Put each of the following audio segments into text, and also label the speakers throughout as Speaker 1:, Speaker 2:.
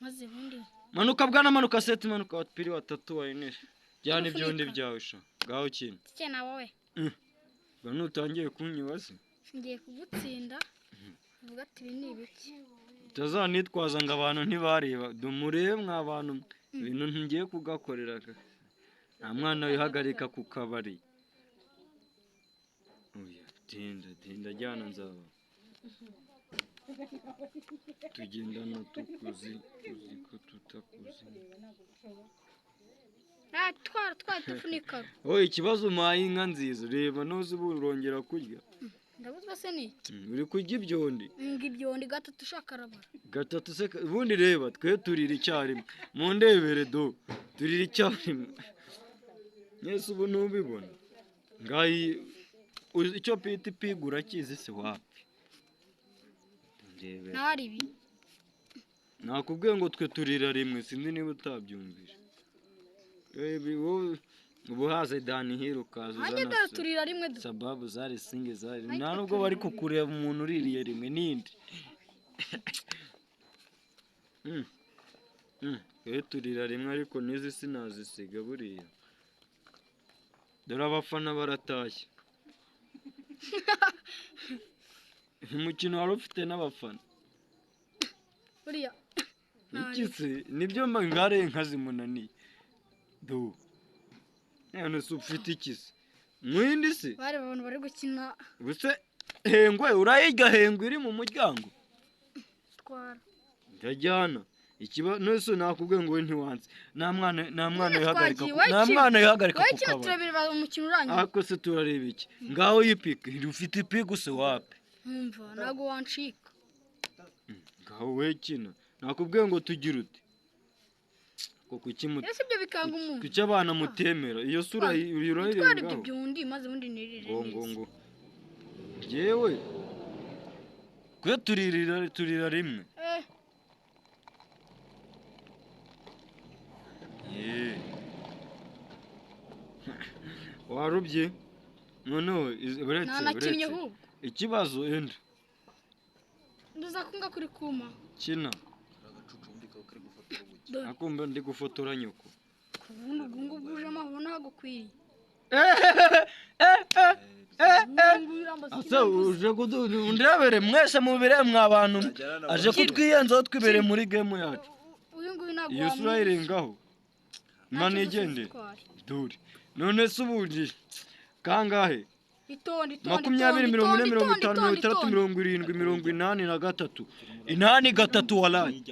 Speaker 1: maze bundi
Speaker 2: manuka bwana manuka seti manuka wapiri watatu wayine jyana ibyondi byawe sha gaho kintu
Speaker 1: cye na wowe
Speaker 2: bano utangiye kunyibaza
Speaker 1: ngiye kugutsinda uvuga ati ibi ni ibiki
Speaker 2: utazanitwaza ngo abantu ntibareba dumurebe mwabantu ibintu ngiye kugakorera nta mwana wihagarika ku kabari oya tinda jyana nzaba tugendana tukuzi ko tutakuzi
Speaker 1: twara tufunika
Speaker 2: ikibazo umpaye inka nziza reba ntuzi ubu urongera kurya
Speaker 1: ndabuzwa se ni
Speaker 2: uri kurya ibyondi
Speaker 1: ibyondi gatatu ushakarabara
Speaker 2: gatatu se ubundi reba twe turira icyarimwe mu ndebere do turira icyarimwe mwese ubu ntubibona ngayi icyo pita ipigura kizi se wapi ndebere
Speaker 1: ntaribi
Speaker 2: nakubwiye ngo twe turira rimwe sinzi niba utabyumvira ubu haze dani hero kaza
Speaker 1: uzana turira rimwe
Speaker 2: sababu zari singe zari nta nubwo bari kukureba umuntu uririye rimwe nindi turira rimwe ariko nizi sinazisiga buriya dore abafana baratashye umukino wari ufite n'abafana
Speaker 1: buriya
Speaker 2: iki se nibyo ngare inka zimunaniye do none se ufite iki se mwindi se
Speaker 1: bari abantu bari gukina
Speaker 2: buse hengwe urayirya hengwe iri mu muryango
Speaker 1: twara
Speaker 2: ndajyana ikiba nose nakubwiye ngo ntiwanze nta mwana yihagarika ku
Speaker 1: kabari turabira umukino urangiye
Speaker 2: ako se turareba iki ngaho yipike ufite ipike se wapi
Speaker 1: umva nago wancika
Speaker 2: ngaho we kina nakubwiye ngo tugira ute ko kukimuta
Speaker 1: ese ibyo bikanga umuntu
Speaker 2: kuki abana mutemera iyo sura yurayire
Speaker 1: twari ibyo byundi maze bundi nirire
Speaker 2: ngo yewe kwe turira rimwe warubye noneho
Speaker 1: buretse
Speaker 2: ikibazo enda
Speaker 1: ndazakunga kuri kuma
Speaker 2: kina akumba ndi gufotora nyoko
Speaker 1: ubungu bwuje amahona hagukwiriye
Speaker 2: asa uje ndebere mwese mubire mwabantu aje kutwiyenzaho twibere muri game yacu iyo sura irengaho mani igende duri none se ubundi kangahe 20 40 50 60 70 83 inani gatatu walayi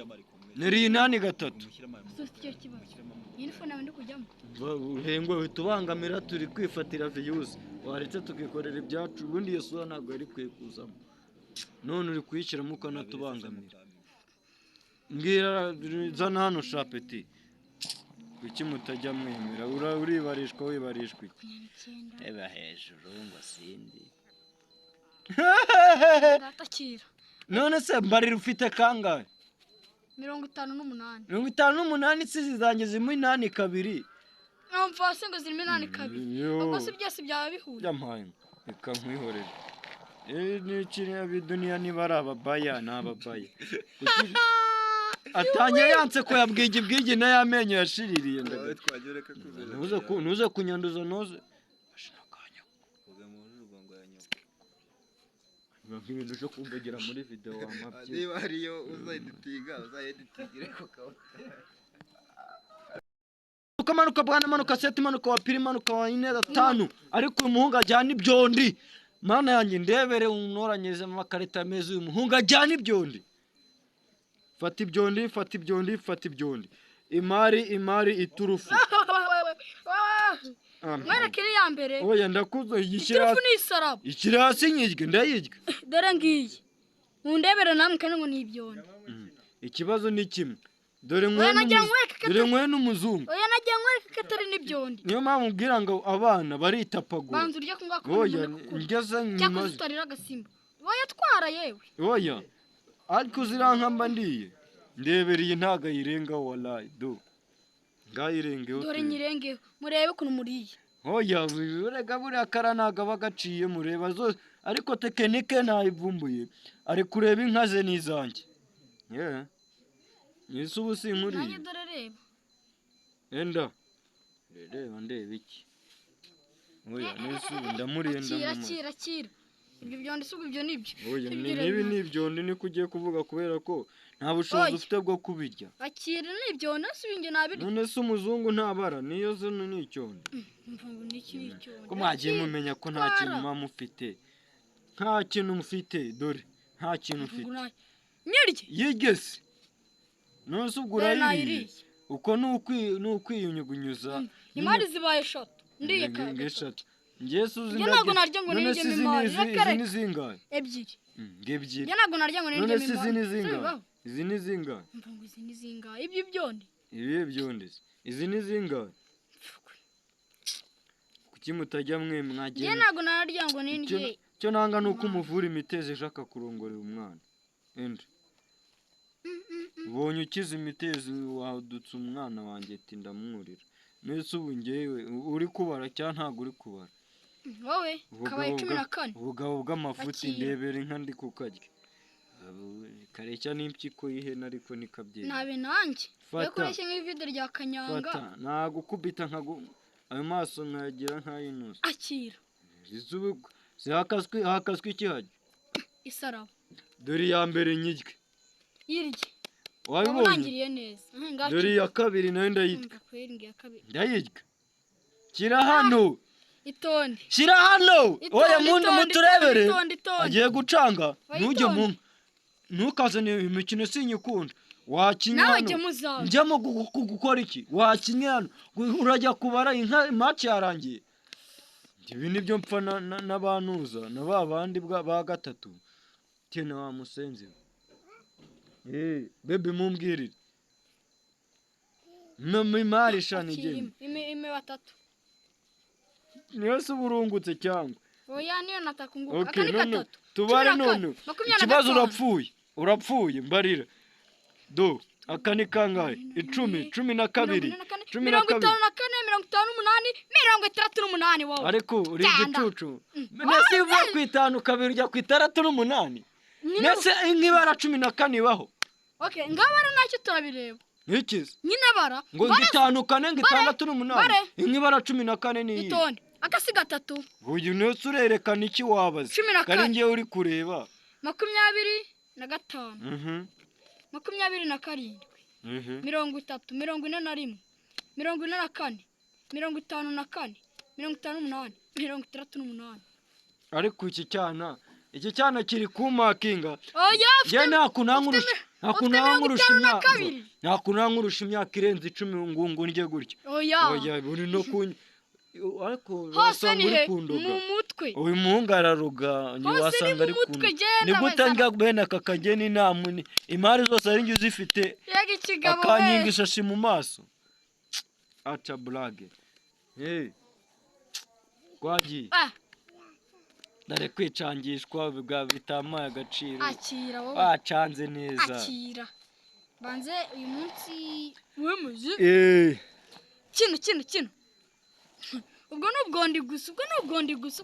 Speaker 2: neri inani gatatu hengwe tubangamira turi kwifatira views waretse tukikorera ibyacu ubundi iyo sura ntabwo ari kwekuzamo none uri kuyishyiramo ukanatubangamira mbwira zana hano shapeti kuki mutajya mwemera uribarishwa wibarishwa iki eba hejuru ngo sindi
Speaker 1: gatakira
Speaker 2: none se mbarira ufite kangahe
Speaker 1: 58
Speaker 2: 58 sizi zanjye zirimo 8 kabiri
Speaker 1: mfase ngo zirimo 8 kabiri ubwo se byose byaba bihuye
Speaker 2: yampaye reka nkwihorere ni kiriya bidunia niba ari ababaya n'ababaya atanye yanse ko yabwigi na yamenyo yashiririye ndaga ntuze kunyanduza noze ashakanya uge mu rugongo yanyoka ibintu cyo kumbagira muri video wamapye
Speaker 3: niba ariyo uzayeditigire ko
Speaker 2: ukamanuka bwana manuka seti manuka wa piri manuka wa 5 ariko uyu muhungu ajyana ibyondi mana yanjye ndebere unoranyeze mu makarita meza uyu muhungu ajyana ibyondi fata ibyondi imari iturufu
Speaker 1: mwana kiri ya mbere
Speaker 2: oya ndakuzo
Speaker 1: iturufu ni isarabo
Speaker 2: ikirasi nyirye ndayirya
Speaker 1: dore ngiye undebere namwe kandi ngo ni ibyondi
Speaker 2: ikibazo ni kimwe dore mwe n'umuzungu
Speaker 1: oya nagiye nkwereka katari n'ibyondi
Speaker 2: niyo mpamvu mbwira ngo abana baritapagura
Speaker 1: banza urya kunga ko
Speaker 2: oya ngeze
Speaker 1: nyuma utarira agasimba oya twara yewe
Speaker 2: oya ariko zirankamba ndiye ndebereye ntaga yirenga wallahi do ngayirengeho
Speaker 1: dore nyirengeho murebe kuno muriye
Speaker 2: oya urega buriya kara ntaga bagaciye mureba zose ariko tekinike ntayivumbuye ari kureba inka ze n'izanjye Yesu ubu sinkuriye.
Speaker 1: nanjye dore reba.
Speaker 2: Enda. Reba ndeba iki. Oya Yesu ndamuriye ndamumara.
Speaker 1: Akira. Ibyo byondi si ibyo nibyo.
Speaker 2: Oya nibi nibyondi niko ugiye kuvuga kubera ko nta bushobozi ufite bwo kubirya.
Speaker 1: Akira nibyo nasi binge nabirya.
Speaker 2: None se umuzungu ntabara niyo zino ni icyondo.
Speaker 1: Mvugo niki nicyondo.
Speaker 2: Ko mwagiye mumenya ko nta kintu mufite. Nta kintu mufite dore nta kintu ufite.
Speaker 1: Nyirye.
Speaker 2: Yigese. None se ubwo urayiriye. Uko nukwiyunyugunyuza.
Speaker 1: Imari zibaye eshatu. Ndiye
Speaker 2: eshatu. Ngeso
Speaker 1: Njye ntabwo narya ngo ninjye imari.
Speaker 2: Izi ni zingahe?
Speaker 1: Ebyiri.
Speaker 2: Ngebyiri.
Speaker 1: Njye ntabwo narya ngo ninjye imari.
Speaker 2: None se izi ni zingahe? Izi ni zingahe?
Speaker 1: Mvugo izi ni zingahe? Ibyo byondi.
Speaker 2: Ibi byondi. Izi ni zingahe? Kuki mutajya mwe mwagenda?
Speaker 1: Njye ntabwo narya ngo ninjye.
Speaker 2: Cyo nanga nuko umuvura imitezi ishaka kurongorera umwana. Enda. Ubonye ukize imitezi wadutse umwana wanjye ati ndamwurira. Nese ubu ngewe uri kubara cyangwa ntago uri kubara?
Speaker 1: Wowe kabaye 14.
Speaker 2: Ubugabo bw'amafuti ndebera inka ndi kukarya. Kareshya n'impyiko y'ihene ariko nikabyera.
Speaker 1: Nabe nanjye. Yakoreshe nk'ivide rya kanyanga.
Speaker 2: Fata nagukubita nkago ayo maso nkagira nk'ayinusa.
Speaker 1: Akira.
Speaker 2: Izubu hakaswe iki hajya?
Speaker 1: Isaraba.
Speaker 2: Dore ya mbere nyirye.
Speaker 1: Yirye.
Speaker 2: Wabibonye?
Speaker 1: Wabangiriye neza.
Speaker 2: Dore ya kabiri nayo ndayirya. Ndayirya. Kira hano.
Speaker 1: Itonde.
Speaker 2: Shira hano. Oya muturebere. Agiye gucanga. Nujye mu ntukazane imikino sinyikunda. Wakinye hano.
Speaker 1: Nawe jye muzawe.
Speaker 2: Njyamo gukora iki? Wakinye hano. Urajya kubara inka match yarangiye. Ibi nibyo mpfa n'abantuza na babandi ba gatatu. Tena wa musenzi. Bebe mumbwirire. Imari shani igenda.
Speaker 1: Ime batatu.
Speaker 2: Niyo se uburungutse cyangwa?
Speaker 1: Oya niyo natakunguka.
Speaker 2: Okay, none tubare none. Ikibazo urapfuye mbarira. Do akani kangahe? 10, 12, 12.
Speaker 1: 58 wowe.
Speaker 2: Ariko uri igicucu. Nese uvuye ku 5 kabiri ujya ku 68. Nese nk'ibara 14 ibaho.
Speaker 1: Okay, ngabara nacyo turabireba.
Speaker 2: Nikize?
Speaker 1: Nyine bara.
Speaker 2: Ngo 5 kane 68. Nk'ibara 14 ni iyi.
Speaker 1: Itonde. Akasi gatatu.
Speaker 2: Uyu nese urerekana iki wabaza? Kari ngiye uri kureba.
Speaker 1: 25.
Speaker 2: 27.
Speaker 1: 30. 30, 41, 44, 54, 58, 68.
Speaker 2: Ariko iki cyana kiri kumakinga.
Speaker 1: Oya.
Speaker 2: Je nakunangurusha imyaka irenze 10 ngo ndye gutya. Oya buri no kunya. Ariko wasanga uri kundoga.
Speaker 1: Mu mutwe.
Speaker 2: Uyu muhungu araruga ni wasanga ari kundoga. Ni gutangira bene akakageni namuni. Imari zose ari ngiye zifite.
Speaker 1: Yega ikigabo we.
Speaker 2: Akanyinga ishashi mu maso. Acha blage. Gwagiye. Dare kwicangishwa bwa bitamaye agaciro.
Speaker 1: Akira wowe.
Speaker 2: Wacanze neza.
Speaker 1: Akira. Banze uyu munsi wemuze. Kino. Ubwo nubwo ndi gusa.